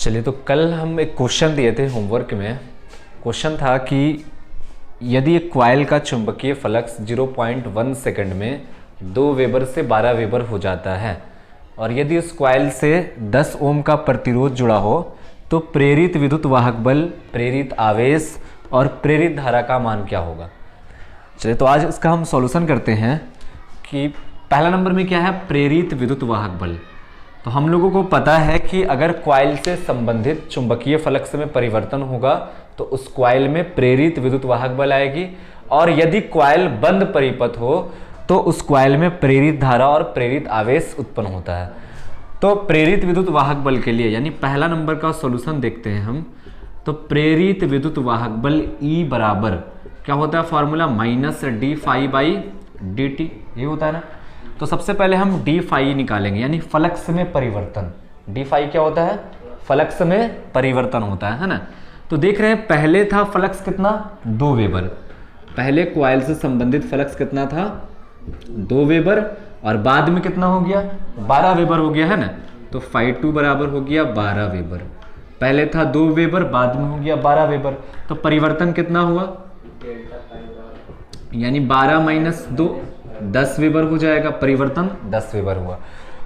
चलिए, तो कल हम एक क्वेश्चन दिए थे होमवर्क में। क्वेश्चन था कि यदि एक कॉइल का चुंबकीय फ्लक्स 0.1 सेकंड में 2 वेबर से 12 वेबर हो जाता है और यदि उस कॉइल से 10 ओम का प्रतिरोध जुड़ा हो तो प्रेरित विद्युत वाहक बल, प्रेरित आवेश और प्रेरित धारा का मान क्या होगा। चलिए, तो आज इसका हम सॉल्यूशन करते हैं कि पहला नंबर में क्या है, प्रेरित विद्युत वाहक बल। तो हम लोगों को पता है कि अगर कॉइल से संबंधित चुंबकीय फ्लक्स में परिवर्तन होगा तो उस कॉइल में प्रेरित विद्युत वाहक बल आएगी, और यदि कॉइल बंद परिपथ हो तो उस कॉइल में प्रेरित धारा और प्रेरित आवेश उत्पन्न होता है। तो प्रेरित विद्युत वाहक बल के लिए यानी पहला नंबर का सॉल्यूशन देखते हैं हम। तो प्रेरित विद्युत वाहक बल E बराबर क्या होता है, formula -d phi by dt, ये होता है ना। तो सबसे पहले हम डी फाई निकालेंगे यानी फ्लक्स में परिवर्तन। डी फाई क्या होता है, फ्लक्स में परिवर्तन होता है ना। तो देख रहे हैं पहले था फ्लक्स कितना, 2 वेबर। पहले कॉइल से संबंधित फ्लक्स कितना था, 2 वेबर, और बाद में कितना हो गया, 12 वेबर हो गया है ना। तो φ2 बराबर हो गया 12 वेबर। पहले था 2 वेबर, बाद में हो गया 12 वेबर। तो परिवर्तन कितना हुआ, यानी 12 माइनस 2 10 वेबर हो जाएगा। परिवर्तन 10 वेबर हुआ।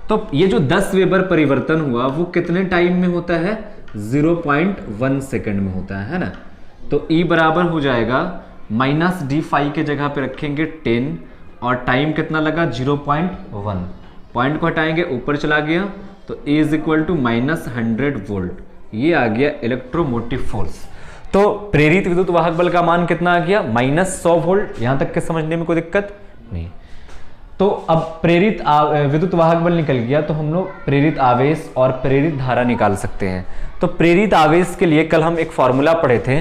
तो ये जो 10 वेबर परिवर्तन हुआ वो कितने टाइम में होता है, 0.1 सेकंड में होता है ना। तो E बराबर हो जाएगा -d फाई के जगह पे रखेंगे 10 और टाइम कितना लगा, 0.1। पॉइंट को हटाएंगे, ऊपर चला गया तो E is equal to -100 volt. ये आ गया इलेक्ट्रोमोटिव फोर्स। तो प्रेरित विद्युत वाहक बल का मान कितना आ गया, -100 वोल्ट। यहां तक के समझने में कोई दिक्कत नहीं। तो अब प्रेरित विद्युत वाहक बल निकल गया तो हम लोग प्रेरित आवेश और प्रेरित धारा निकाल सकते हैं। तो प्रेरित आवेश के लिए कल हम एक फॉर्मूला पढ़े थे,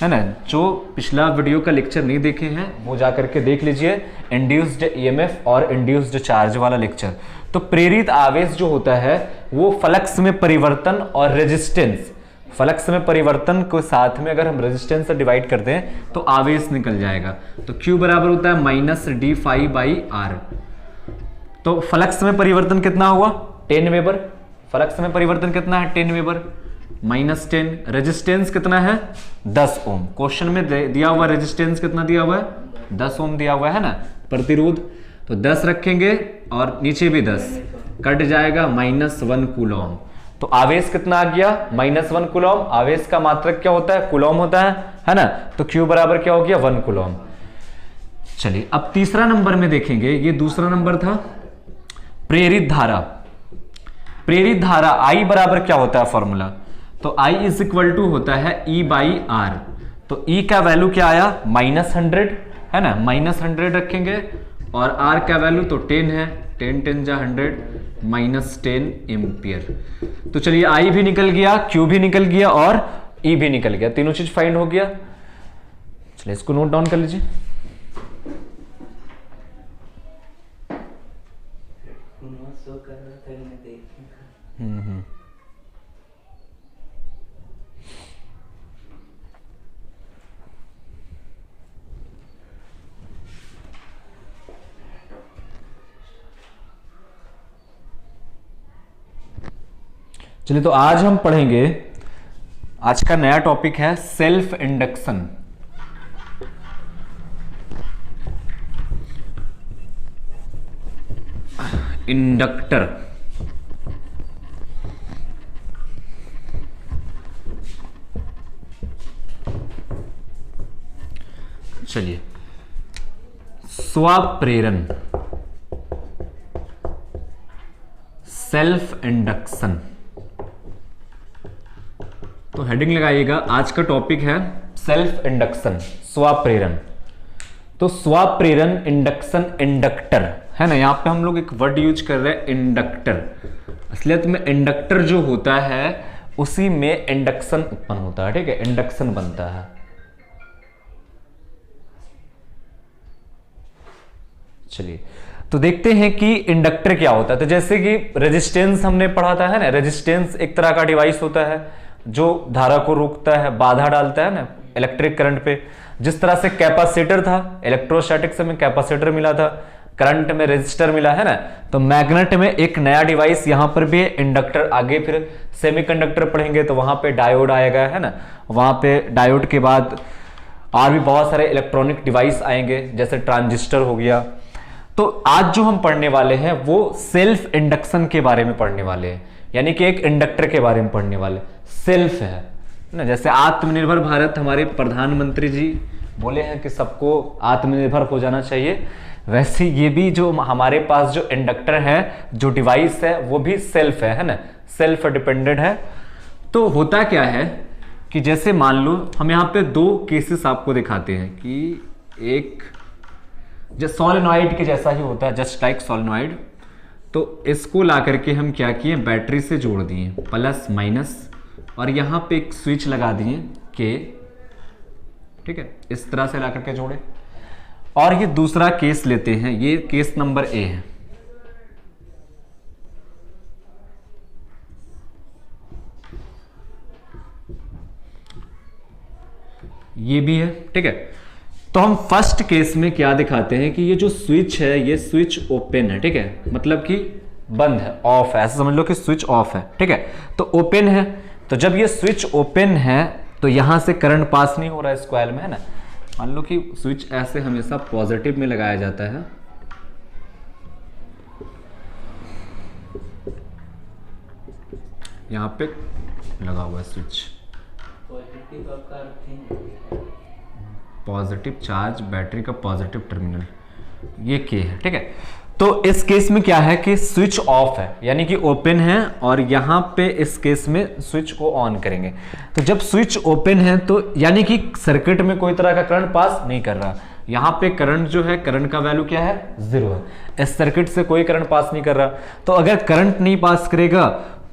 है ना। जो पिछला वीडियो का लेक्चर नहीं देखे हैं वो जा करके देख लीजिए, इंड्यूस्ड ईएमएफ और इंड्यूस्ड चार्ज वाला लेक्चर। तो प्रेरित आवेश जो होता है वो फ्लक्स में परिवर्तन और रेजिस्टेंस, फ्लक्स में परिवर्तन को साथ में अगर हम रेजिस्टेंस से डिवाइड कर दें तो आवेश निकल जाएगा। तो Q बराबर होता है -d फाई बाई r। तो फ्लक्स में परिवर्तन कितना हुआ, 10 वेबर। फ्लक्स में परिवर्तन कितना है, 10 वेबर -10। रेजिस्टेंस कितना है, 10 ओम। क्वेश्चन में दिया हुआ रेजिस्टेंस कितना दिया हुआ है, 10 ओम दिया हुआ है ना, प्रतिरोध। तो 10 रखेंगे और नीचे भी 10, कट जाएगा -1 कूलॉम। तो आवेश कितना आ गया, -1 कूलॉम। आवेश का मात्रक क्या होता है, कूलॉम होता है ना। तो Q बराबर क्या हो गया, 1 कूलॉम। चलिए, अब तीसरा नंबर में देखेंगे, ये दूसरा नंबर था प्रेरित धारा। प्रेरित धारा I बराबर क्या होता है फॉर्मूला, तो I इज इक्वल टू होता है E बाई R। तो E का वैल्यू क्या आया, -100 है ना, -100 रखेंगे और R का वैल्यू तो 10 है, 10 10 जा 100, -10 एम्पियर। तो चलिए, I भी निकल गया, Q भी निकल गया और E भी निकल गया, तीनों चीज फाइंड हो गया। चलिए, इसको नोट डाउन कर लीजिए। चलिए, तो आज हम पढ़ेंगे, आज का नया टॉपिक है सेल्फ इंडक्शन। इंडक्टर। चलिए, स्वप्रेरण, सेल्फ इंडक्शन। तो हेडिंग लगाइएगा, आज का टॉपिक है सेल्फ इंडक्शन, स्वप्रेरण। तो स्वप्रेरण, इंडक्शन, इंडक्टर है ना। यहां पे हम लोग एक वर्ड यूज कर रहे हैं, इंडक्टर। असलियत में इंडक्टर जो होता है उसी में इंडक्शन उत्पन्न होता है, ठीक है, इंडक्शन बनता है। चलिए, तो देखते हैं कि इंडक्टर क्या होता है। तो जैसे कि रेजिस्टेंस हमने पढ़ा था, है ना। रेजिस्टेंस एक तरह का डिवाइस होता है जो धारा को रोकता है, बाधा डालता है ना इलेक्ट्रिक करंट पे। जिस तरह से कैपेसिटर था, इलेक्ट्रोस्टैटिक्स में कैपेसिटर मिला था, करंट में रेजिस्टर मिला है ना, तो मैग्नेट में एक नया डिवाइस यहां पर भी है, इंडक्टर। आगे फिर सेमीकंडक्टर पढ़ेंगे तो वहां पे डायोड आएगा, है ना, वहां पे डायोड के बाद और भी बहुत सारे इलेक्ट्रॉनिक डिवाइस आएंगे, जैसे ट्रांजिस्टर हो गया। तो आज जो हम पढ़ने वाले हैं वो सेल्फ इंडक्शन के बारे में पढ़ने वाले हैं, यानी कि एक इंडक्टर के बारे में पढ़ने वाले। सेल्फ है ना, जैसे आत्मनिर्भर भारत हमारे प्रधानमंत्री जी बोले हैं कि सबको आत्मनिर्भर हो जाना चाहिए, वैसे ये भी जो हमारे पास जो इंडक्टर है, जो डिवाइस है, वो भी सेल्फ है ना, सेल्फ डिपेंडेंट है। तो होता क्या है कि जैसे मान लो हम यहाँ पे दो केसेस आपको दिखाते हैं कि एक जो सोलेनॉइड के जैसा ही होता है, जस्ट लाइक सोलेनॉइड। तो इसको ला करके हम क्या किए, बैटरी से जोड़ दिए प्लस माइनस, और यहाँ पे एक स्विच लगा दिए के, ठीक है, इस तरह से ला करके जोड़े। और ये दूसरा केस लेते हैं, ये केस नंबर ए है। ये भी है, ठीक है। तो हम फर्स्ट केस में क्या दिखाते हैं कि ये जो स्विच है, ये स्विच ओपन है, ठीक है, मतलब कि बंद है, ऑफ है, ऐसा समझ लो कि स्विच ऑफ है, ठीक है। तो ओपन है, तो जब ये स्विच ओपन है तो यहां से करंट पास नहीं हो रहा है इस कॉइल में, है ना। मान लो कि स्विच ऐसे हमेशा पॉजिटिव में लगाया जाता है, यहां पे लगा हुआ है स्विच, पॉजिटिव चार्ज, बैटरी का पॉजिटिव टर्मिनल, ये के है, ठीक है। तो इस केस में क्या है कि स्विच ऑफ है, यानी कि ओपन है, और यहां पे इस केस में स्विच को ऑन करेंगे। तो जब स्विच ओपन है तो यानी कि सर्किट में कोई तरह का करंट पास नहीं कर रहा, यहां पे करंट जो है, करंट का वैल्यू क्या है, 0 है, इस सर्किट से कोई करंट पास नहीं कर रहा। तो अगर करंट नहीं पास करेगा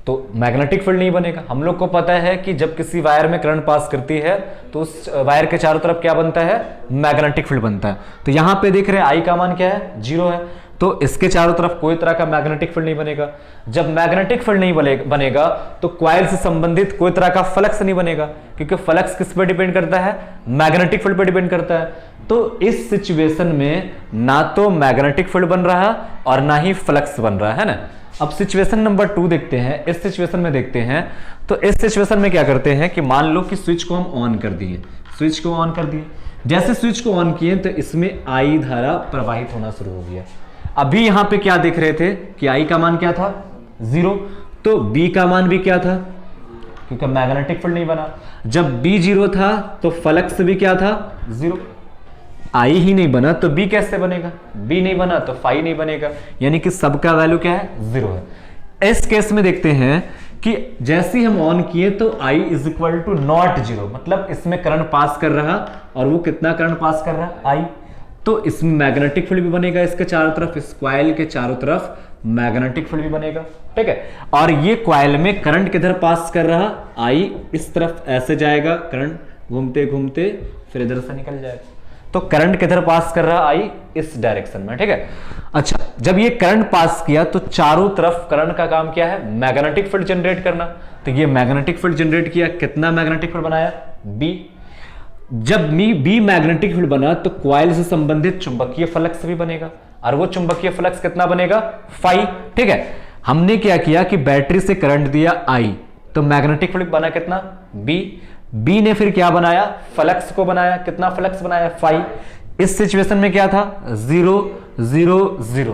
तो मैग्नेटिक फील्ड नहीं बनेगा। हम लोग को पता है कि जब किसी वायर में करंट पास करती है तो उस वायर के चारों तरफ क्या बनता है, मैग्नेटिक फील्ड बनता है। तो यहां पे देख रहे हैं आई का मान क्या है, 0 है, तो इसके चारों तरफ कोई तरह का मैग्नेटिक फील्ड नहीं बनेगा। जब मैग्नेटिक फील्ड नहीं बनेगा तो कॉइल से संबंधित कोई तरह का फ्लक्स नहीं बनेगा, क्योंकि फ्लक्स किस पर डिपेंड करता है, मैग्नेटिक फील्ड पर डिपेंड करता है। तो इस सिचुएशन में ना तो मैग्नेटिक फील्ड बन रहा और ना ही फ्लक्स बन रहा है ना। अब सिचुएशन नंबर 2 देखते हैं, इस सिचुएशन में देखते हैं। तो इस सिचुएशन में क्या करते हैं कि मान लो कि स्विच को हम ऑन कर दिए, स्विच को ऑन कर दिए, जैसे स्विच को ऑन किए तो इसमें आई धारा प्रवाहित होना शुरू हो गया। अभी यहां पे क्या देख रहे थे कि आई का मान क्या था, 0, तो बी का मान भी क्या था, क्योंकि मैग्नेटिक फील्ड नहीं बना। जब बी 0 था तो फ्लक्स भी क्या था, 0। आई ही नहीं बना तो बी कैसे बनेगा, बी नहीं बना तो फाई नहीं बनेगा, यानी कि सबका वैल्यू क्या है, 0 है। इस केस में देखते हैं कि जैसे ही हम ऑन किए तो I is equal to not 0, मतलब इसमें करंट पास कर रहा, और वो कितना करंट पास कर रहा है, I। तो इसमें मैग्नेटिक फील्ड भी बनेगा इसके चारों तरफ, इस कॉइल के चारों तरफ मैग्नेटिक फील्ड भी बनेगा, ठीक है। और ये कॉइल में करंट किधर पास कर रहा, I इस तरफ ऐसे जाएगा, करंट घूमते घूमते फिर इधर से निकल जाएगा। तो करंट किधर पास कर रहा, I इस डायरेक्शन में, ठीक है। अच्छा, जब ये करंट पास किया तो चारों तरफ करंट का काम क्या है, मैग्नेटिक फील्ड जनरेट करना। तो ये मैग्नेटिक फील्ड जनरेट किया, कितना मैग्नेटिक फील्ड बनाया, B। जब बी मैग्नेटिक फील्ड बना तो कॉइल से संबंधित चुंबकीय फ्लक्स भी बनेगा, और वो चुंबकीय फ्लक्स कितना बनेगा, फाई, ठीक है। हमने क्या किया कि बैटरी से करंट दिया I, तो मैग्नेटिक फील्ड बना कितना, B। बी ने फिर क्या बनाया, फ्लक्स को बनाया, कितना फ्लक्स बनाया, फाई। इस सिचुएशन में क्या था, 0 0 0।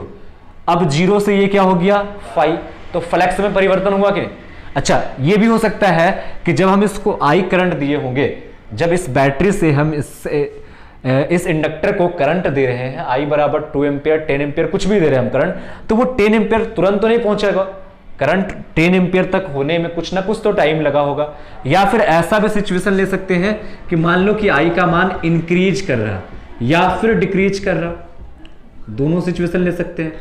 अब 0 से ये क्या हो गया, फाई, तो फ्लक्स में परिवर्तन हुआ कि नहीं। अच्छा, ये भी हो सकता है कि जब हम इसको आई करंट दिए होंगे, जब इस बैटरी से हम इस इंडक्टर को करंट दे रहे हैं, आई बराबर 2 एम्पियर 10 एम्पियर कुछ भी दे रहे हैं हम करंट, तो वो 10 एम्पियर तुरंत तो नहीं पहुंचेगा, करंट 10 एम्पियर तक होने में कुछ ना कुछ तो टाइम लगा होगा। या फिर ऐसा भी सिचुएशन ले सकते हैं कि मान लो कि आई का मान इंक्रीज कर रहा या फिर डिक्रीज कर रहा, दोनों सिचुएशन ले सकते हैं,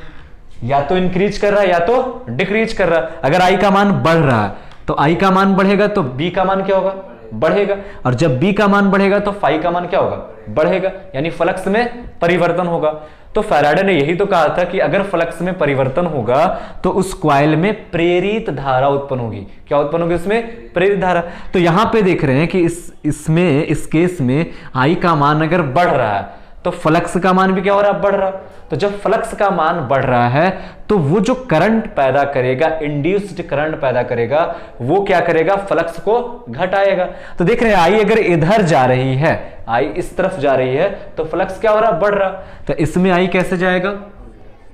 या तो इंक्रीज कर रहा है या तो डिक्रीज कर रहा है। अगर आई का मान बढ़ रहा है तो आई का मान बढ़ेगा तो बी का मान क्या होगा, बढ़ेगा, और जब बी का मान बढ़ेगा तो फाई का मान क्या होगा, बढ़ेगा, यानी फ्लक्स में परिवर्तन होगा। तो फैराडे ने यही तो कहा था कि अगर फ्लक्स में परिवर्तन होगा तो उस कॉइल में प्रेरित धारा उत्पन्न होगी। क्या उत्पन्न होगी उसमें, प्रेरित धारा। तो यहां पे देख रहे हैं कि इस केस में आई का मान अगर बढ़ रहा है तो फ्लक्स का मान भी क्या हो रहा है, बढ़ रहा। तो जब फ्लक्स का मान बढ़ रहा है तो वो जो करंट पैदा करेगा, इंड्यूस्ड करंट पैदा करेगा, वो क्या करेगा, फ्लक्स को घटाएगा। तो देख रहे हैं आई अगर इधर जा रही है, आई इस तरफ जा रही है, तो फ्लक्स क्या हो रहा, बढ़ रहा। तो इसमें आई कैसे जाएगा,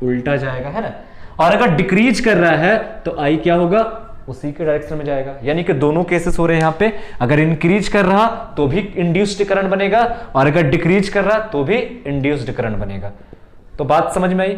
उल्टा जाएगा, है ना। और अगर डिक्रीज कर रहा है तो आई क्या होगा, उसी के डायरेक्शन में जाएगा। यानी कि दोनों केसेस हो रहे हैं यहां पे, अगर इंक्रीज कर रहा तो भी इंड्यूस्ड करंट बनेगा, और अगर डिक्रीज कर रहा तो भी इंड्यूस्ड करंट बनेगा। तो बात समझ में आई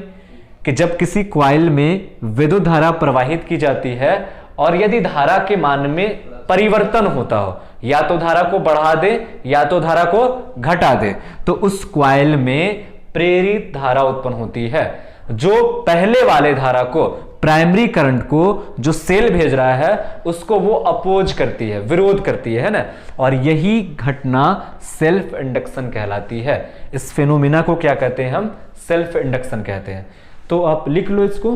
कि जब किसी कॉइल में विद्युत धारा प्रवाहित की जाती है और यदि धारा के मान में परिवर्तन होता हो, या तो धारा को बढ़ा दे या तो धारा को घटा दे, तो उस कॉइल में प्रेरित धारा उत्पन्न होती है, जो पहले वाले धारा को, प्राइमरी करंट को जो सेल भेज रहा है उसको वो अपोज करती है, विरोध करती है ना। और यही घटना सेल्फ इंडक्शन कहलाती है। इस फेनोमेना को क्या कहते हैं हम, सेल्फ इंडक्शन कहते हैं। तो आप लिख लो इसको,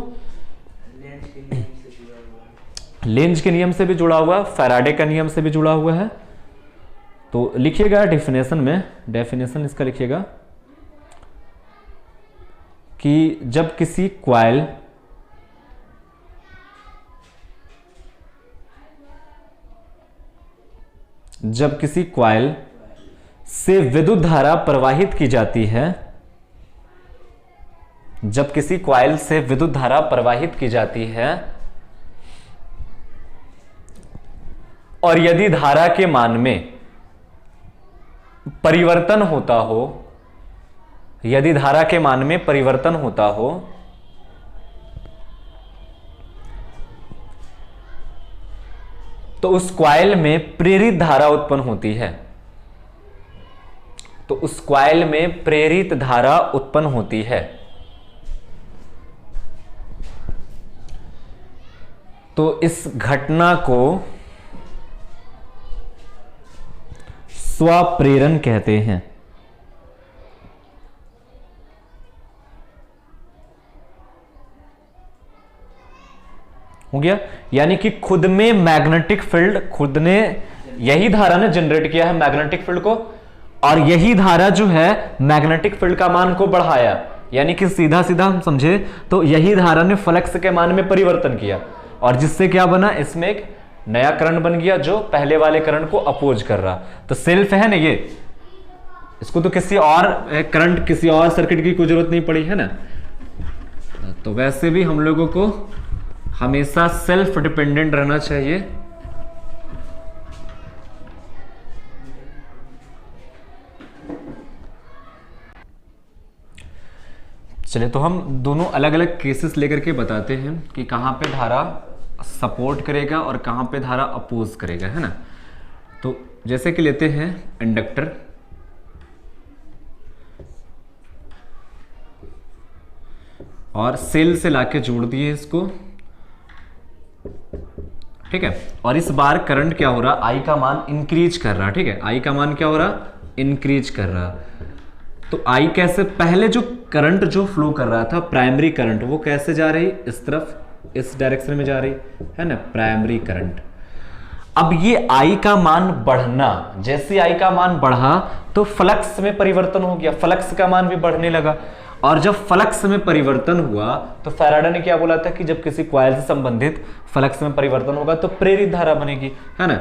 लेंज के नियम से भी जुड़ा हुआ, फैराडे का नियम से भी जुड़ा हुआ है। तो लिखिएगा डेफिनेशन में, डेफिनेशन इसका लिखिएगा कि जब किसी कॉइल से विद्युत धारा प्रवाहित की जाती है, जब किसी कॉइल से विद्युत धारा प्रवाहित की जाती है और यदि धारा के मान में परिवर्तन होता हो, यदि धारा के मान में परिवर्तन होता हो, तो उस कॉइल में प्रेरित धारा उत्पन्न होती है, तो उस कॉइल में प्रेरित धारा उत्पन्न होती है। तो इस घटना को स्वप्रेरण कहते हैं। हो गया, यानी कि खुद में मैग्नेटिक फील्ड, खुद ने, यही धारा ने जनरेट किया है मैग्नेटिक फील्ड को, और यही धारा जो है मैग्नेटिक फील्ड का मान को बढ़ाया। यानी कि सीधा सीधा हम समझे तो यही धारा ने फ्लक्स के मान में परिवर्तन किया, और जिससे क्या बना, इसमें एक नया करंट बन गया जो पहले वाले करंट को अपोज कर रहा। तो सेल्फ है ना ये, इसको तो किसी और करंट, किसी और सर्किट की कोई जरूरत नहीं पड़ी, है ना। तो वैसे भी हम लोगों को हमेशा सेल्फ डिपेंडेंट रहना चाहिए। चलिए, तो हम दोनों अलग अलग केसेस लेकर के बताते हैं कि कहां पे धारा सपोर्ट करेगा और कहां पे धारा अपोज करेगा, है ना। तो जैसे कि लेते हैं इंडक्टर, और सेल से लाके जोड़ दिए इसको, ठीक है। और इस बार करंट क्या हो रहा, आई का मान इंक्रीज कर रहा, ठीक है। आई का मान क्या हो रहा, इंक्रीज कर रहा। तो आई कैसे, पहले जो करंट जो फ्लो कर रहा था, प्राइमरी करंट, वो कैसे जा रही, इस तरफ, इस डायरेक्शन में जा रही है ना, प्राइमरी करंट। अब ये आई का मान बढ़ना, जैसे आई का मान बढ़ा तो फ्लक्स में परिवर्तन हो गया, फ्लक्स का मान भी बढ़ने लगा। और जब फ्लक्स में परिवर्तन हुआ तो फैराडे ने क्या बोला था कि जब किसी कॉइल से संबंधित फ्लक्स में परिवर्तन होगा तो प्रेरित धारा बनेगी, है ना।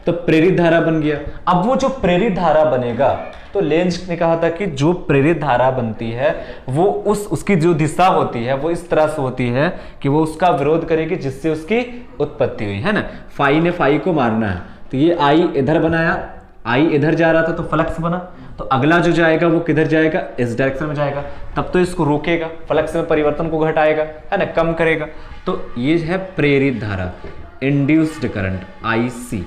तो प्रेरित धारा बन गया। अब वो जो प्रेरित धारा बनेगा, तो लेंज ने कहा था कि जो प्रेरित धारा बनती है वो उसकी जो दिशा होती है वो इस तरह से होती है कि वो उसका विरोध करेगी जिससे उसकी उत्पत्ति हुई, है ना। फाई ने फाई को मारना है, तो ये आई इधर बनाया, आई इधर जा रहा था तो फ्लक्स बना। तो अगला जो जाएगा वो किधर जाएगा, इस डायरेक्शन में जाएगा, तब तो इसको रोकेगा, फ्लक्स में परिवर्तन को घटाएगा, है ना, कम करेगा। तो ये है प्रेरित धारा, induced current, IC,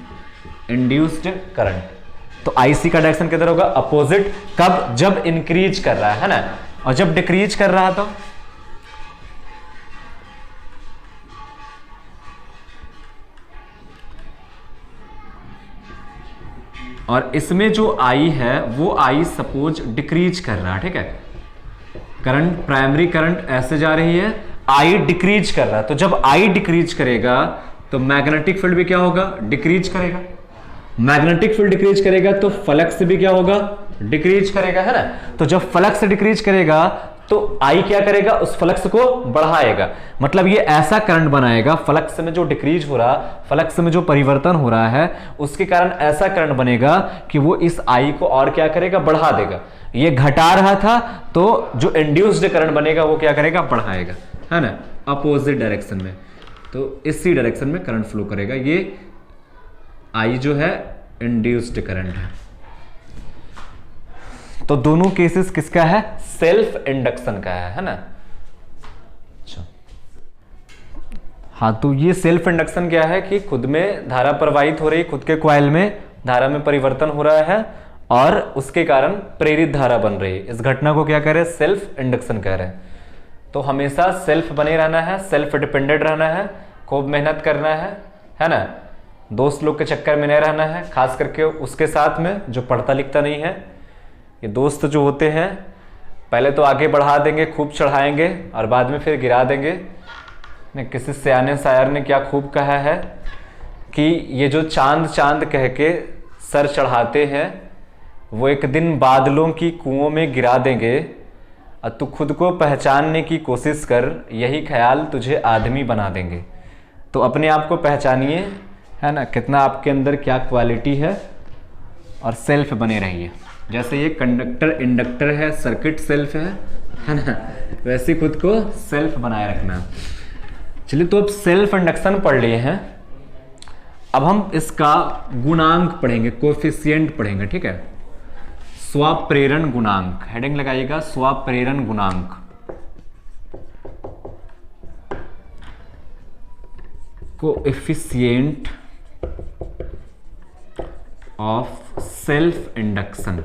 induced current. तो आईसी का डायरेक्शन किधर होगा, अपोजिट। कब, जब इंक्रीज कर रहा है ना, और जब डिक्रीज कर रहा तो और इसमें जो आई है वो आई सपोज डिक्रीज कर रहा है, ठीक है। करंट, प्राइमरी करंट ऐसे जा रही है, आई डिक्रीज कर रहा है। तो जब आई डिक्रीज करेगा तो मैग्नेटिक फील्ड भी क्या होगा, डिक्रीज करेगा। मैग्नेटिक फील्ड डिक्रीज करेगा तो फ्लक्स भी क्या होगा, डिक्रीज करेगा, है ना। तो जब फ्लक्स डिक्रीज करेगा तो आई क्या करेगा, उस फ्लक्स को बढ़ाएगा। मतलब ये ऐसा करंट बनाएगा, फ्लक्स में जो डिक्रीज हो रहा, फ्लक्स में जो परिवर्तन हो रहा है उसके कारण ऐसा करंट बनेगा कि वो इस आई को और क्या करेगा, बढ़ा देगा। ये घटा रहा था तो जो इंड्यूस्ड करंट बनेगा वो क्या करेगा, बढ़ाएगा, है ना, अपोजिट डायरेक्शन में। तो इसी डायरेक्शन में करंट फ्लो करेगा। ये आई जो है इंड्यूस्ड करंट है। तो दोनों केसेस किसका है, सेल्फ इंडक्शन का है ना। अच्छा, हाँ, तो ये सेल्फ इंडक्शन क्या है कि खुद में धारा प्रवाहित हो रही, खुद के कॉइल में धारा में परिवर्तन हो रहा है और उसके कारण प्रेरित धारा बन रही है। इस घटना को क्या कह रहे हैं, सेल्फ इंडक्शन कह रहे हैं। तो हमेशा सेल्फ बने रहना है, सेल्फ डिपेंडेंट रहना है, खूब मेहनत करना है ना। दोस्त लोग के चक्कर में नहीं रहना है, खास करके उसके साथ में जो पढ़ता लिखता नहीं है। ये दोस्त जो होते हैं पहले तो आगे बढ़ा देंगे, खूब चढ़ाएंगे और बाद में फिर गिरा देंगे। किसी सियाने शायर ने क्या खूब कहा है कि ये जो चांद चांद कह के सर चढ़ाते हैं वो एक दिन बादलों की कुओं में गिरा देंगे। और तू खुद को पहचानने की कोशिश कर, यही ख्याल तुझे आदमी बना देंगे। तो अपने आप को पहचानिए, है ना, कितना आपके अंदर क्या क्वालिटी है, और सेल्फ बने रहिए। जैसे ये कंडक्टर इंडक्टर है, सर्किट सेल्फ है ना, वैसे खुद को सेल्फ बनाए रखना। चलिए, तो अब सेल्फ इंडक्शन पढ़ लिए हैं। अब हम इसका गुणांक पढ़ेंगे, कोएफिशिएंट पढ़ेंगे, ठीक है। स्वप्रेरण गुणांक, हेडिंग लगाइएगा, स्वप्रेरण गुणांक। Coefficient of self induction.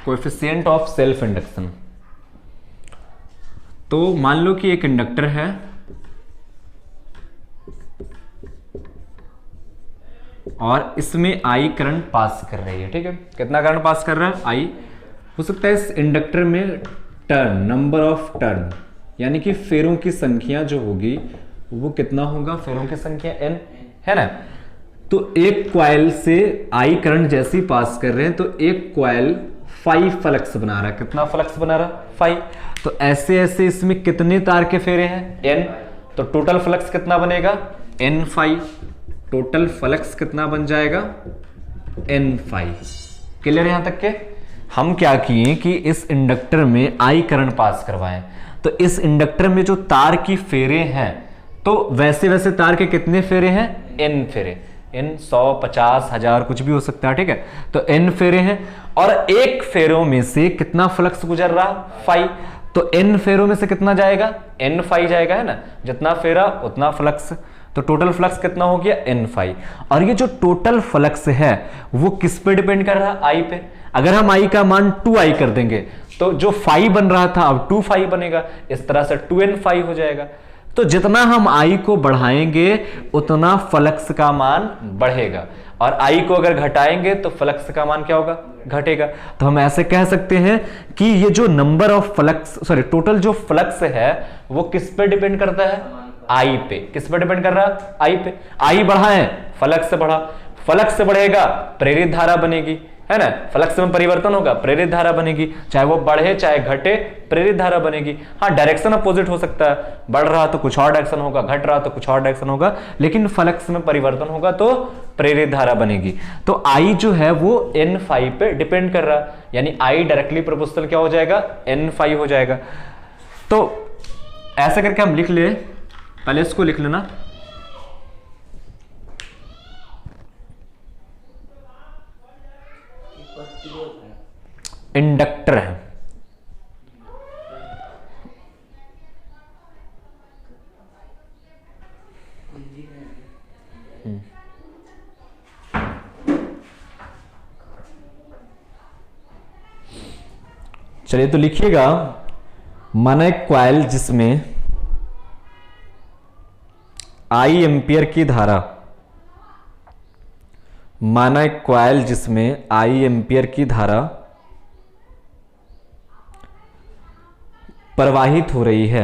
Coefficient of self induction. तो मान लो कि एक इंडक्टर है और इसमें आई करंट पास कर रही है, ठीक है। कितना करंट पास कर रहा है, आई। हो सकता है इस इंडक्टर में टर्न, नंबर ऑफ टर्न, यानी कि फेरों की संख्या जो होगी वो कितना होगा, फेरों की संख्या n, है ना। तो एक कॉइल से आई करंट जैसी पास कर रहे हैं तो एक कॉइल 5 फ्लक्स बना रहा है। कितना फ्लक्स बना रहा है, 5। तो ऐसे ऐसे इसमें कितने तार के फेरे हैं, n। तो टोटल फ्लक्स कितना बनेगा, n5। टोटल फ्लक्स कितना बन जाएगा, n5। क्लियर यहां तक के। हम क्या किए कि इस इंडक्टर में आई करंट पास करवाएं। तो इस इंडक्टर में जो तार की फेरे हैं तो वैसे वैसे तार के कितने फेरे हैं, n फेरे। n 100, 50, 1000 कुछ भी हो सकता है, ठीक है। तो n फेरे हैं और एक फेरों में से कितना फ्लक्स गुजर रहा, 5। तो n फेरों में से कितना जाएगा, n5 जाएगा, है ना। जितना फेरा उतना फ्लक्स। तो टोटल फ्लक्स कितना हो गया, n5। और ये जो टोटल फ्लक्स है वो किस पे डिपेंड कर रहा है, आई पे। अगर हम आई का मान 2i कर देंगे तो जो 5 बन रहा था अब 2,5 बनेगा। इस तरह से 2n5 हो जाएगा। तो जितना हम आई को बढ़ाएंगे उतना फ्लक्स का मान बढ़ेगा, और आई को अगर घटाएंगे तो फ्लक्स का मान क्या होगा, घटेगा। तो हम ऐसे कह सकते हैं कि ये जो number of flux, sorry, total जो फ्लक्स है वो किस पे डिपेंड करता है, आई पे। किस पे डिपेंड कर रहा है, आई पे। आई बढ़ा है, फ्लक्स बढ़ा। फ्लक्स बढ़ेगा, प्रेरित धारा बनेगी, है ना। फ्लक्स में परिवर्तन होगा, प्रेरित धारा बनेगी। चाहे वो बढ़े चाहे घटे, प्रेरित धारा बनेगी। हाँ, डायरेक्शन अपोजिट हो सकता है, बढ़ रहा तो कुछ और डायरेक्शन होगा, घट रहा तो कुछ और डायरेक्शन होगा, लेकिन फ्लक्स में परिवर्तन होगा तो प्रेरित धारा बनेगी। तो आई जो है वो n5 पे डिपेंड कर रहा है, यानी आई डायरेक्टली प्रोपोर्शनल क्या हो जाएगा, n5 हो जाएगा। तो ऐसा करके हम लिख ले, पहले इसको लिख लेना। इंडक्टर है, चलिए तो लिखिएगा, माना एक कॉइल जिसमें आई एम्पियर की धारा, माना एक कॉइल जिसमें आई एम्पियर की धारा प्रवाहित हो रही है,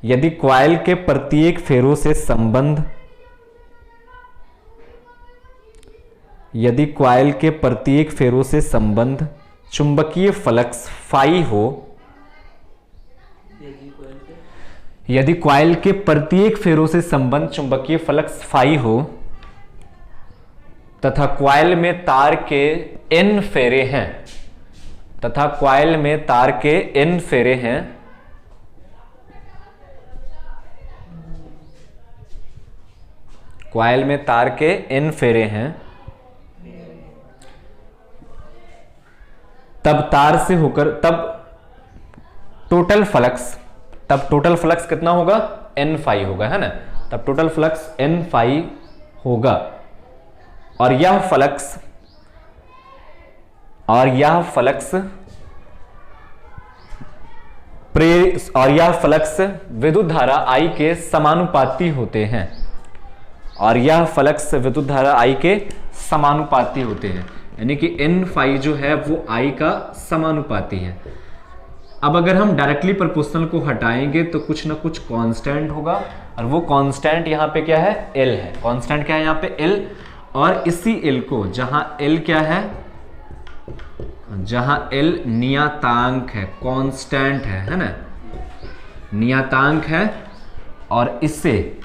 यदि कॉइल के प्रत्येक फेरों से संबंध चुंबकीय फ्लक्स फाई हो, यदि कॉइल के प्रत्येक फेरों से संबंध चुंबकीय फ्लक्स फाई हो तथा कॉइल में तार के n फेरे हैं, तब तार से होकर टोटल फ्लक्स कितना होगा, n फाई होगा, है ना। तब टोटल फ्लक्स n फाई होगा और यह फ्लक्स विद्युत धारा I के समानुपाती होते हैं, यानी कि n फाई जो है वो I का समानुपाती है। अब अगर हम डायरेक्टली प्रोपोर्शनल को हटाएंगे तो कुछ ना कुछ कांस्टेंट होगा, और वो कांस्टेंट यहाँ पे क्या है, L है। कांस्टेंट क्या है यहाँ पे, L। और इसी L को जहां L क्या है, जहां L नियतांक है, कांस्टेंट है ना, नियतांक है, और इसे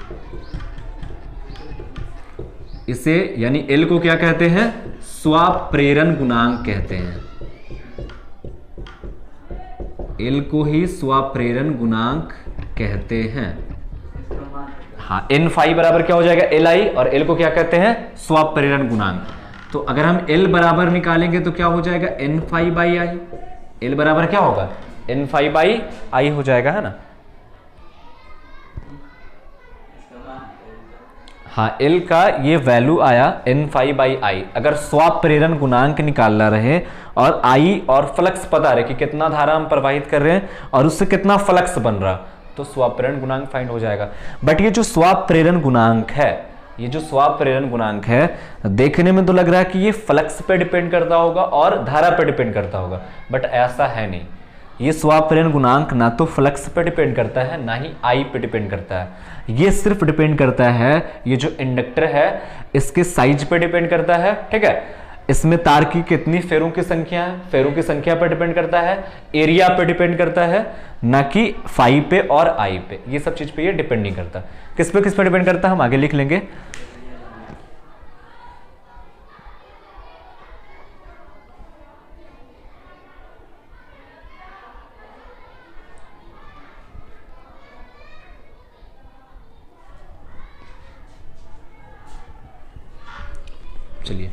यानी L को क्या कहते हैं, स्वाप्रेरण गुणांक कहते हैं। L को ही स्वाप्रेरण गुणांक कहते हैं। हाँ, n फाई बराबर क्या हो जाएगा, Li, और L को क्या कहते हैं, स्वाप्रेरण गुणांक। तो अगर हम L बराबर निकालेंगे तो क्या हो जाएगा, n phi by I. L बराबर क्या होगा, n फाई बाई आई हो जाएगा, है ना। हाँ, L का ये वैल्यू आया n फाई बाई आई। अगर स्वाप्रेरण गुणांक निकालना रहे और I और फ्लक्स पता रहे कि कितना धारा हम प्रवाहित कर रहे हैं और उससे कितना फ्लक्स बन रहा, तो स्वाप्रेरण गुणांक फाइंड हो जाएगा। बट ये जो स्वाप्रेरण गुणांक है, देखने में तो लग रहा है कि ये फ्लक्स पे डिपेंड करता होगा और धारा पे डिपेंड करता होगा, बट ऐसा है नहीं। ये स्वाप्रेरण गुणांक ना तो फ्लक्स पे डिपेंड करता है, ना ही I पे डिपेंड करता है। ये सिर्फ डिपेंड करता है, ये जो इंडक्टर है इसके साइज पे डिपेंड करता है, ठीक है। इसमें तार की कितनी फेरों की संख्या है, फेरों की संख्या पर डिपेंड करता है, एरिया पे डिपेंड करता है, ना कि फाई पे और I पे। ये सब चीज पे ये डिपेंड नहीं करता। किस पे डिपेंड करता है हम आगे लिख लेंगे। चलिए,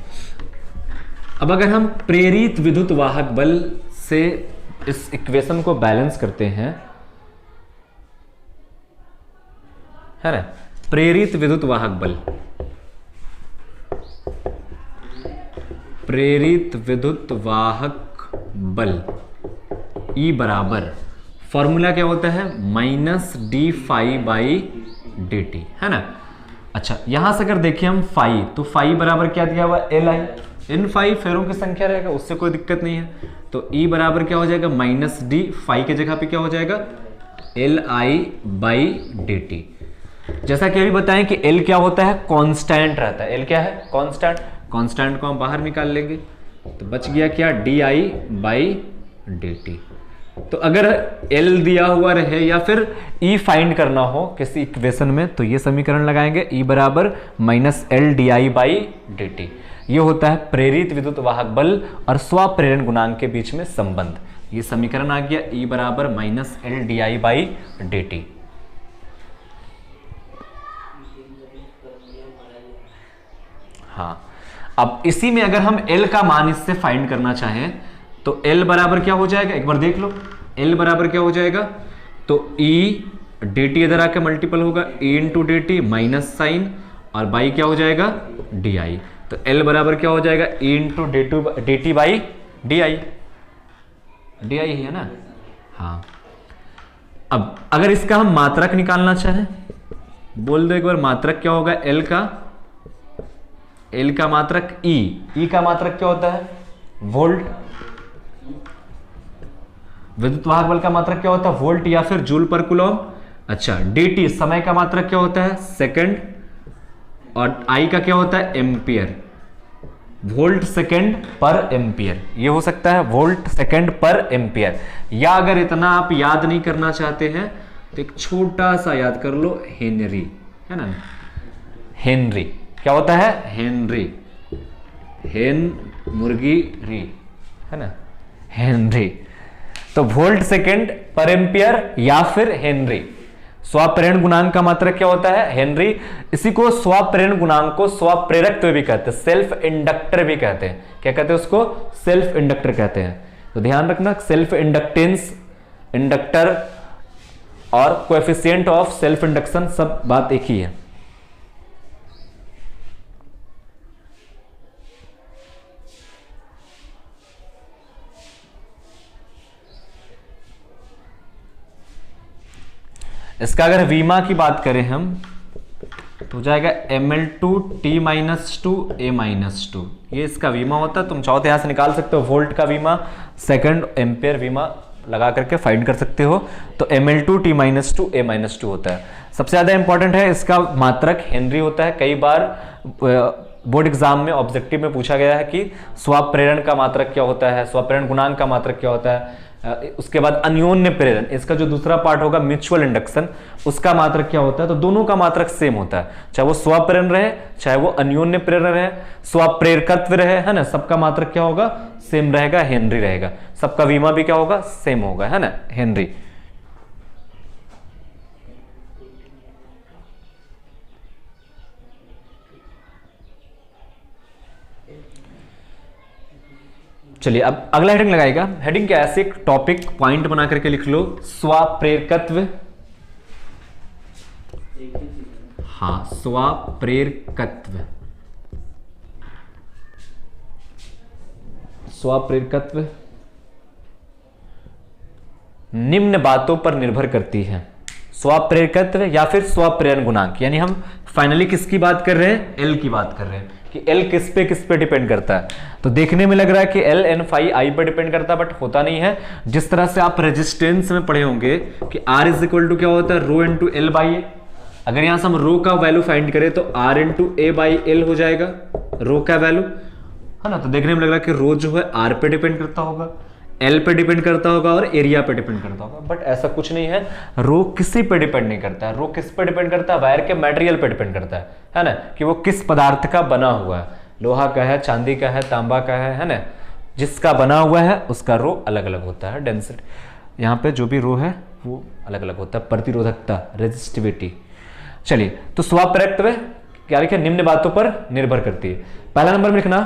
अब अगर हम प्रेरित विद्युत वाहक बल से इस इक्वेशन को बैलेंस करते हैं, है ना। प्रेरित विद्युत वाहक बल E बराबर, फॉर्मूला क्या होता है, minus d phi by d t, है ना। अच्छा, यहां से अगर देखिए हम फाई, तो फाई बराबर क्या दिया हुआ, Li। इन फाई फेरों की संख्या रहेगा, उससे कोई दिक्कत नहीं है। तो E बराबर क्या हो जाएगा, माइनस डी, फाई के जगह पे क्या हो जाएगा, Li बाई डी टी। जैसा कि अभी बताएं कि L क्या होता है, कांस्टेंट रहता है। L क्या है, कांस्टेंट। कांस्टेंट को हम बाहर निकाल लेंगे तो बच गया क्या, Di बाई डी टी। तो अगर L दिया हुआ रहे या फिर E फाइंड करना हो किसी इक्वेशन में, तो ये समीकरण लगाएंगे, E बराबर minus L D I by d T. ये होता है प्रेरित विद्युत वाहक बल और स्वाप्रेरण गुणांक के बीच में संबंध। ये समीकरण आ गया, E बराबर minus L D I by d T. हाँ, अब इसी में अगर हम L का मान इससे फाइंड करना चाहें तो L बराबर क्या हो जाएगा, एक बार देख लो। L बराबर क्या हो जाएगा, तो E डी टी इधर आके मल्टीपल होगा, E into d t minus sign, और बाई क्या हो जाएगा, डी आई। तो L बराबर क्या हो जाएगा, E into d T by D I. D I है ना। हाँ, अब अगर इसका हम मात्रक निकालना चाहें, बोल दो एक बार, मात्रक क्या होगा L का मात्रक E का मात्रक क्या होता है, वोल्ट। विद्युत वाहक बल का मात्रक क्या होता है, वोल्ट या फिर जूल पर कूलम। अच्छा, dt समय का मात्रक क्या होता है? सेकंड, और I का क्या होता है? एम्पियर, वोल्ट सेकंड पर एम्पियर। ये हो सकता है वोल्ट सेकंड पर एम्पियर। या अगर इतना आप याद नहीं करना चाहते हैं तो एक छोटा सा याद कर लो, हेनरी, है ना? हेनरी क्या होता है? हेनरी, हेन मुर्गी री, है ना? हेनरी। तो वोल्ट सेकंड पर एम्पियर या फिर हेनरी। स्वाप्रेरण गुणांक का मात्रक क्या होता है? हेनरी। इसी को स्वाप्रेरण गुणांक को स्वाप्रेरकत्व भी कहते हैं, सेल्फ इंडक्टर भी कहते हैं। क्या कहते हैं उसको? सेल्फ इंडक्टर कहते हैं। तो ध्यान रखना, सेल्फ इंडक्टेंस, इंडक्टर और कोएफिशिएंट ऑफ सेल्फ इंडक्शन सब बात एक ही है। इसका अगर वीमा की बात करें हम तो हो जाएगा ml2t-2 a-2। ये इसका वीमा होता है। तुम चाहो तो यहां से निकाल सकते हो, वोल्ट का वीमा, सेकंड, एम्पियर वीमा लगा करके फाइंड कर सकते हो। तो ml2t-2 a-2 होता है। सबसे ज्यादा इंपॉर्टेंट है, इसका मात्रक हेनरी होता है। कई बार बोर्ड एग्जाम में ऑब्जेक्टिव में पूछा गया है कि स्वाप्रेरण का मात्रक क्या होता है, स्वाप्रेरण गुणांक का मात्रक क्या होता है। उसके बाद अन्योन्य प्रेरण, इसका जो दूसरा पार्ट होगा म्यूचुअल इंडक्शन, उसका मात्रक क्या होता है। तो दोनों का मात्रक सेम होता है, चाहे वो स्वप्रेरण रहे चाहे वो अन्योन्य प्रेरण रहे, स्वप्रेरकत्व रहे, है ना, सबका मात्रक क्या होगा? सेम रहेगा, हेनरी रहेगा। सबका वीमा भी क्या होगा? सेम होगा, है ना, हेनरी। चलिए अब अगला हेडिंग लगाएगा। हेडिंग क्या है? ऐसे एक टॉपिक पॉइंट बना करके लिख लो, स्वाप्रेरकत्व। हाँ, स्वाप्रेरकत्व, स्वाप्रेरकत्व निम्न बातों पर निर्भर करती है। स्वाप्रेरकत्व या फिर स्वाप्रेरण गुणांक, यानी हम फाइनली किसकी बात कर रहे हैं? एल की बात कर रहे हैं कि एल किस पे डिपेंड करता है। तो देखने में लग रहा है कि एल एन फाई आई पर डिपेंड करता है, बट होता नहीं है। जिस तरह से आप रेजिस्टेंस में पढ़े होंगे कि आर इज इक्वल टू क्या होता है? रो इंटू एल बाई ए। अगर यहां से हम रो का वैल्यू फाइंड करें तो R into A by L हो जाएगा रो का वैल्यू, है ना। तो देखने में लग रहा है कि रो जो है आर पे डिपेंड करता होगा, एल पे डिपेंड करता होगा और एरिया पे डिपेंड करता होगा, बट ऐसा कुछ नहीं है। रो किसी पे डिपेंड नहीं करता है। रो किस पे डिपेंड करता है? वायर के मटेरियल पे डिपेंड करता है ना, कि वो किस पदार्थ का बना हुआ है, लोहा का है, चांदी का है, तांबा का है ना। जिसका बना हुआ है उसका रो अलग अलग होता है, डेंसिटी। यहाँ पे जो भी रो है वो अलग अलग होता है, प्रतिरोधकता, रेजिस्टिविटी। चलिए, तो स्वाप्रेरकत्व क्या लिखे? निम्न बातों पर निर्भर करती है। पहला नंबर में लिखना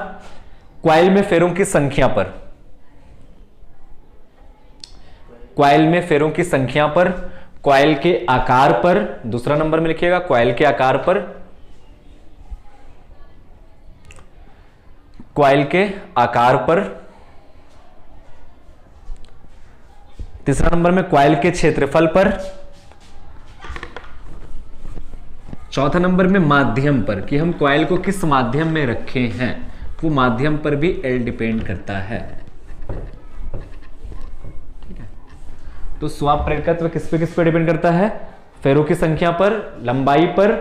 क्वाइल में फेरों की संख्या पर, क्वाइल में फेरों की संख्या पर, क्वाइल के आकार पर। दूसरा नंबर में लिखिएगा क्वाइल के आकार पर, क्वाइल के आकार पर। तीसरा नंबर में क्वाइल के क्षेत्रफल पर। चौथा नंबर में माध्यम पर, कि हम क्वाइल को किस माध्यम में रखे हैं, वो माध्यम पर भी एल डिपेंड करता है। तो स्वाप्रेरकत्व किस पे डिपेंड करता है? फेरों की संख्या पर, लंबाई पर,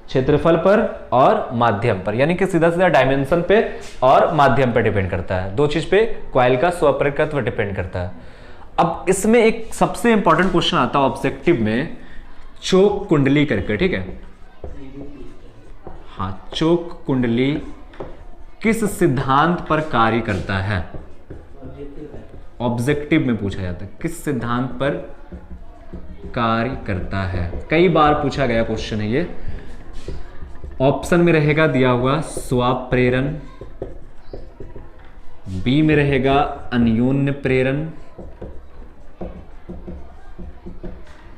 क्षेत्रफल पर और माध्यम पर, यानी कि सीधा सीधा डायमेंशन पे और माध्यम पे डिपेंड करता है। दो चीज पे क्वाइल का स्वाप्रेरकत्व डिपेंड करता है। अब इसमें एक सबसे इंपॉर्टेंट क्वेश्चन आता है ऑब्जेक्टिव में, चोक कुंडली करके, ठीक है। हाँ, चोक कुंडली किस सिद्धांत पर कार्य करता है? ऑब्जेक्टिव में पूछा जाता है किस सिद्धांत पर कार्य करता है। कई बार पूछा गया क्वेश्चन है ये। ऑप्शन में रहेगा दिया हुआ स्वाप्रेरण, बी में रहेगा अन्योन्य प्रेरण,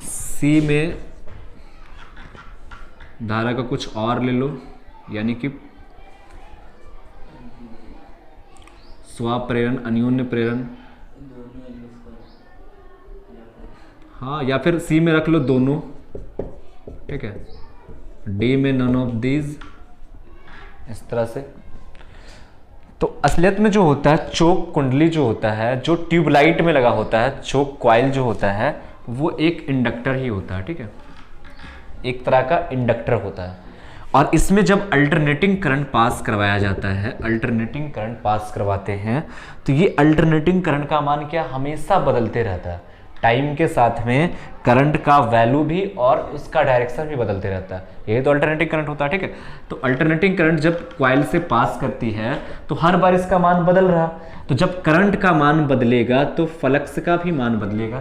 सी में धारा का कुछ और ले लो, यानी कि स्वाप्रेरण, अन्योन्य प्रेरण, हाँ, या फिर सी में रख लो दोनों, ठीक है। डी में नन ऑफ दीज, इस तरह से। तो असलियत में जो होता है चोक कुंडली जो होता है, जो ट्यूबलाइट में लगा होता है, चोक क्वाइल जो होता है वो एक इंडक्टर ही होता है, ठीक है। एक तरह का इंडक्टर होता है। और इसमें जब अल्टरनेटिंग करंट पास करवाया जाता है, अल्टरनेटिंग करंट पास करवाते हैं, तो ये अल्टरनेटिंग करंट का मान क्या हमेशा बदलते रहता है। टाइम के साथ में करंट का वैल्यू भी और उसका डायरेक्शन भी बदलते रहता है। यही तो अल्टरनेटिंग करंट होता है, ठीक है। तो अल्टरनेटिंग करंट जब कॉइल से पास करती है तो हर बार इसका मान बदल रहा, तो जब करंट का मान बदलेगा तो फ्लक्स का भी मान बदलेगा।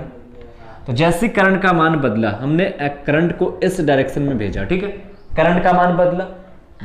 तो जैसे करंट का मान बदला, हमने करंट को इस डायरेक्शन में भेजा, ठीक है, करंट का मान बदला,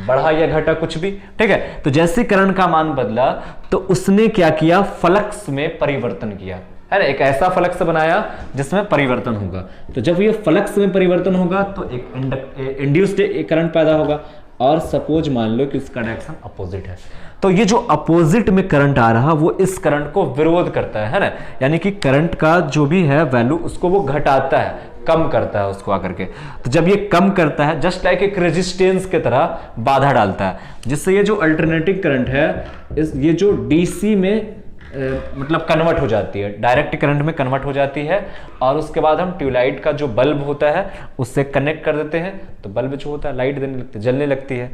बढ़ा या घटा कुछ भी, ठीक है। तो जैसे करंट का मान बदला तो उसने क्या किया, फ्लक्स में परिवर्तन किया, है ना, एक ऐसा फ्लक्स बनाया जिसमें परिवर्तन होगा। तो जब ये फ्लक्स में परिवर्तन होगा तो एक इंड्यूस्ड करंट पैदा होगा। और सपोज मान लो कि उसका डायरेक्शन अपोजिट है, तो ये जो अपोजिट में करंट आ रहा वो इस करंट को विरोध करता है ना, यानी कि करंट का जो भी है वैल्यू उसको वो घटाता है, कम करता है उसको आकर के। तो जब ये कम करता है, जस्ट लाइक एक रेजिस्टेंस की तरह बाधा डालता है, जिससे ये जो अल्टरनेटिंग करंट है ये जो डीसी में मतलब कन्वर्ट हो जाती है, डायरेक्ट करंट में कन्वर्ट हो जाती है। और उसके बाद हम ट्यूबलाइट का जो बल्ब होता है उससे कनेक्ट कर देते हैं, तो बल्ब जो होता है लाइट देने लगती है, जलने लगती है।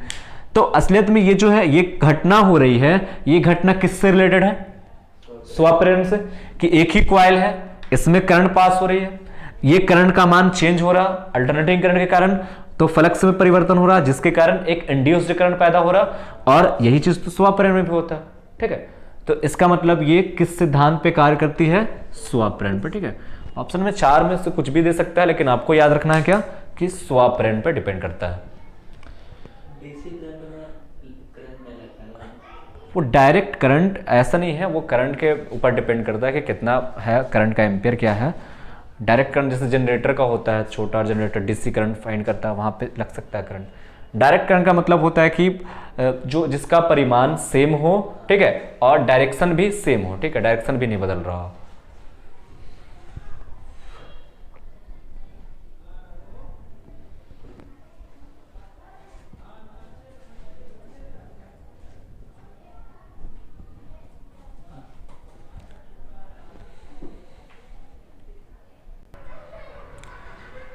तो असलियत में ये जो है ये घटना हो रही है, ये घटना किससे रिलेटेड है, स्वप्रेरण से, कि एक ही कॉइल है, इसमें करंट पास हो रही है, ये करंट का मान चेंज हो रहा अल्टरनेटिंग करंट के कारण, तो फ्लक्स में परिवर्तन हो रहा जिसके कारण एक इंड्यूस्ड करंट पैदा हो रहा। और यही चीज तो स्वप्रेरण में भी होता है, ठीक है। तो इसका मतलब ये किस सिद्धांत पे कार्य करती है, स्वप्रेरण पे, ठीक है। ऑप्शन में 4 में से कुछ भी दे सकता है, लेकिन आपको याद रखना है क्या कि स्वप्रेरण पे डिपेंड करता है। वो डायरेक्ट करंट ऐसा नहीं है, वो करंट के ऊपर डिपेंड करता है कि कितना है करंट का एम्पियर क्या है। डायरेक्ट करंट जैसे जनरेटर का होता है, छोटा जनरेटर डीसी करंट फाइंड करता है, वहां पे लग सकता है करंट। डायरेक्ट करंट का मतलब होता है कि जो जिसका परिमाण सेम हो, ठीक है, और डायरेक्शन भी सेम हो, ठीक है, डायरेक्शन भी नहीं बदल रहा हो।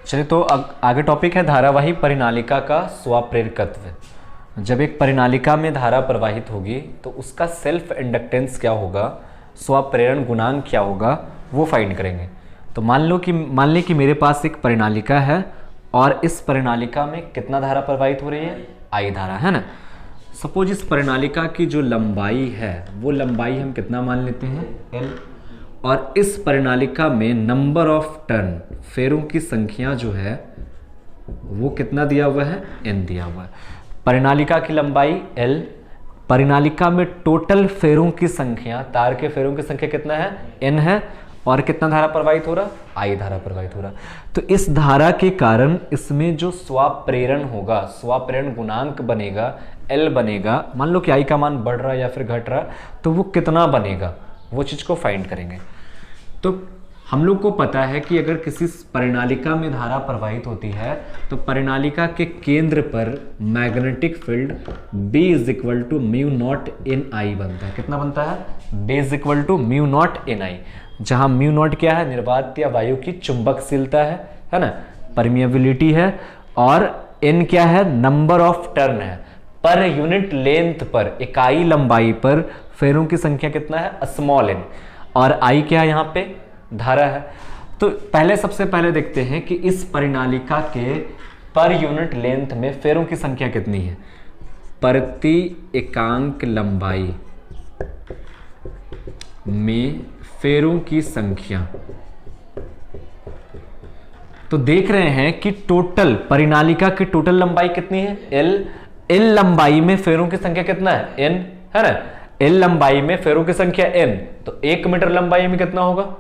चलिए, तो आगे टॉपिक है धारावाही परिनालिका का स्वप्रेरकत्व। जब एक परिनालिका में धारा प्रवाहित होगी तो उसका सेल्फ इंडक्टेंस क्या होगा, स्वप्रेरण गुणांक क्या होगा, वो फाइंड करेंगे। तो मान लें कि मेरे पास एक परिनालिका है और इस परिनालिका में कितना धारा प्रवाहित हो रही है, आई धारा, है ना। सपोज इस परिनालिका की जो लंबाई है वो लंबाई हम कितना मान लेते हैं, L, और इस परिनालिका में नंबर ऑफ टर्न, फेरों की संख्या जो है वो कितना दिया हुआ है, n दिया हुआ है। परिनालिका की लंबाई L, परिनालिका में टोटल फेरों की संख्या, तार के फेरों की संख्या कितना है, n है, और कितना धारा प्रवाहित हो रहा, I धारा प्रवाहित हो रहा। तो इस धारा के कारण इसमें जो स्वप्रेरण होगा, स्वप्रेरण गुणांक बनेगा, L बनेगा। मान लो कि I का मान बढ़ रहा या फिर घट रहा, तो वो कितना बनेगा, वो चीज को फाइंड करेंगे। तो हम लोग को पता है कि अगर किसी परिनालिका में धारा प्रवाहित होती है तो परिनालिका के केंद्र पर magnetic field B is equal to mu naught n I बनता है। कितना बनता है, B is equal to mu naught n I, जहां म्यू नॉट क्या है, निर्वात या वायु की चुंबकशीलता है ना, परमिएबिलिटी है, और n क्या है, नंबर ऑफ टर्न है, पर यूनिट लेंथ पर, इकाई लंबाई पर फेरों की संख्या कितना है, स्मॉल n, और I क्या है, यहाँ पे धारा है। तो सबसे पहले देखते हैं कि इस परिनालिका के पर यूनिट लेंथ में फेरों की संख्या कितनी है, प्रति एकांक लंबाई में फेरों की संख्या। तो देख रहे हैं कि टोटल परिनालिका की टोटल लंबाई कितनी है, L लंबाई में फेरों की संख्या कितना है, n, है ना। L लंबाई में फेरों की संख्या n, तो 1 मीटर लंबाई में कितना होगा,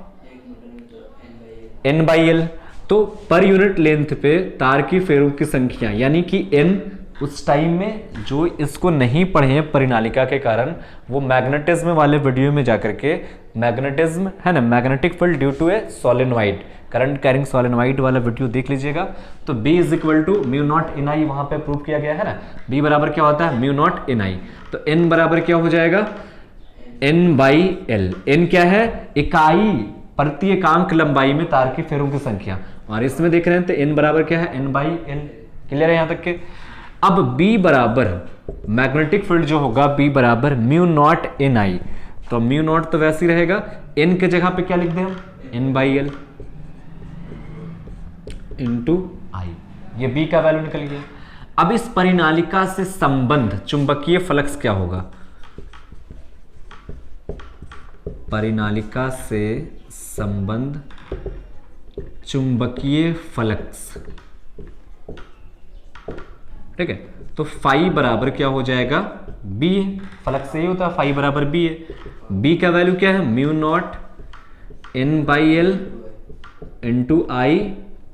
n बाई L। तो पर यूनिट लेंथ पे तार की फेरों की संख्या, यानी कि n उस टाइम में जो इसको नहीं पढ़े हैं परिनालिका के कारण, वो मैग्नेटिज्म वाले वीडियो में जाकर के, मैग्नेटिज्म है ना, magnetic field due to a solenoid, current carrying solenoid वाला वीडियो देख लीजिएगा। तो B is equal to mu naught n I वहां पे प्रूव किया गया है ना। B बराबर क्या होता है, म्यू नॉट इन आई। तो n बराबर क्या हो जाएगा, n बाई L। n क्या है, इकाई प्रति एकांक लंबाई में तार की फेरों की संख्या, और इसमें देख रहे हैं तो n बराबर क्या है, n बाई L। क्लियर है यहां तक के? अब B बराबर मैग्नेटिक फील्ड जो होगा B बराबर म्यू नॉट एन आई, तो म्यू नॉट तो वैसे ही रहेगा, एन के जगह पे क्या लिख दें हम, एन बाई एल इंटू आई, ये B का वैल्यू निकल गया। अब इस परिनालिका से संबंध चुंबकीय फ्लक्स क्या होगा, परिनालिका से संबंध चुंबकीय फ्लक्स, ठीक है, तो फाई बराबर क्या हो जाएगा, बी, फ्लक्स से ही होता है, फाई बराबर बी है। बी का वैल्यू क्या है, mu naught n by L into I,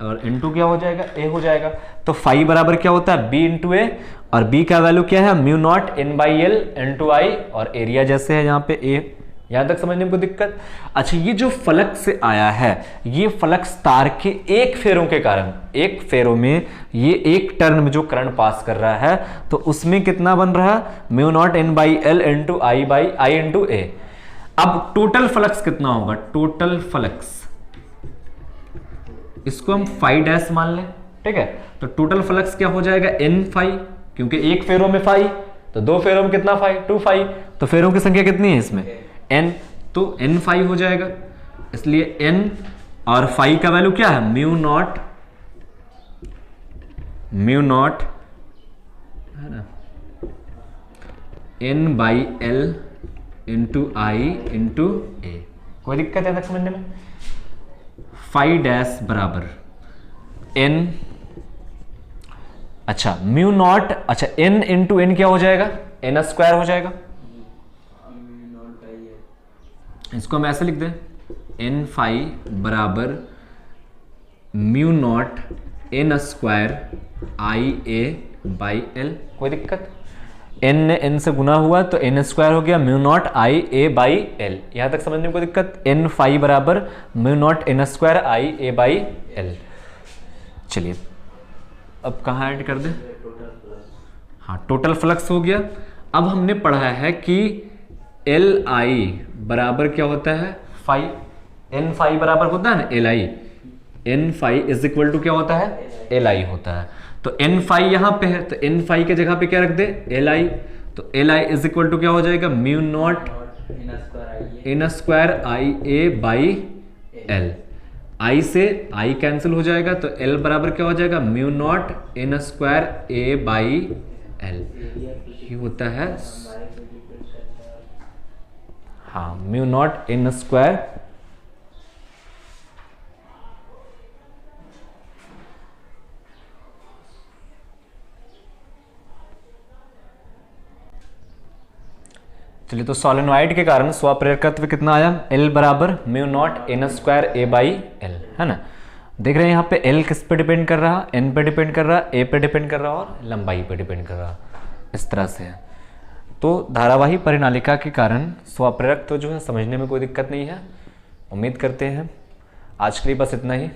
और इंटू क्या हो जाएगा, ए हो जाएगा। तो फाई बराबर क्या होता है, बी इंटू ए, और बी का वैल्यू क्या है, mu naught n by L into I, और एरिया जैसे है यहाँ पे ए। यहां तक समझने में कोई दिक्कत? अच्छा, ये जो फ्लक्स से आया है, ये फ्लक्स तार के एक फेरों के कारण, एक फेरों में ये एक टर्न में जो करंट पास कर रहा है, तो उसमें कितना बन रहा है, mu naught n by L into I by I into A. अब टोटल फ्लक्स कितना होगा, टोटल फ्लक्स, इसको हम फाई डैश मान लें, ठीक है, तो टोटल फ्लक्स क्या हो जाएगा, एन फाई, क्योंकि एक फेरों में फाई, तो दो फेरों में कितना फाई, 2 फाई, तो फेरों की संख्या कितनी है इसमें, n, तो n फाई हो जाएगा, इसलिए n और फाई का वैल्यू क्या है, म्यू नॉट है ना, n by L into I into A. कोई दिक्कत है तक समझने में? फाई डैश बराबर n, अच्छा म्यू नॉट, अच्छा n इंटू एन क्या हो जाएगा, n स्क्वायर हो जाएगा, इसको हम ऐसे लिख दें, एन फाई बराबर mu naught n square I A by L. कोई दिक्कत? एन ने एन से गुना हुआ तो एन स्क्वायर हो गया, mu not I A by L. यहां तक समझने में कोई दिक्कत? एन फाई बराबर mu naught n square I A by L. चलिए अब कहाँ ऐड कर दें, हाँ टोटल फ्लक्स हो गया। अब हमने पढ़ा है कि एल आई बराबर क्या होता है, फाई, एन फाई बराबर होता है ना L I, N phi is equal to क्या होता है, एल आई होता है। तो एन फाई यहां पे है, तो एन फाई के जगह पे क्या रख दे, एल आई, तो L I is equal to क्या हो जाएगा, mu naught n square I A by L. I से आई कैंसिल हो जाएगा, तो एल बराबर क्या हो जाएगा, mu naught n square A by L, ये होता है हाँ म्यू नॉट एन स्क्वायर चलिए, तो सोलेनोइड के कारण स्वप्रेरकत्व कितना आया, L बराबर mu naught n square A by L, है ना। देख रहे हैं यहाँ पे L किस पे डिपेंड कर रहा, N पे डिपेंड कर रहा, A पे डिपेंड कर रहा और लंबाई पे डिपेंड कर रहा, इस तरह से है। तो धारावाही परिनालिका के कारण स्वप्रेरकत्व जो है समझने में कोई दिक्कत नहीं है। उम्मीद करते हैं आज के लिए बस इतना ही।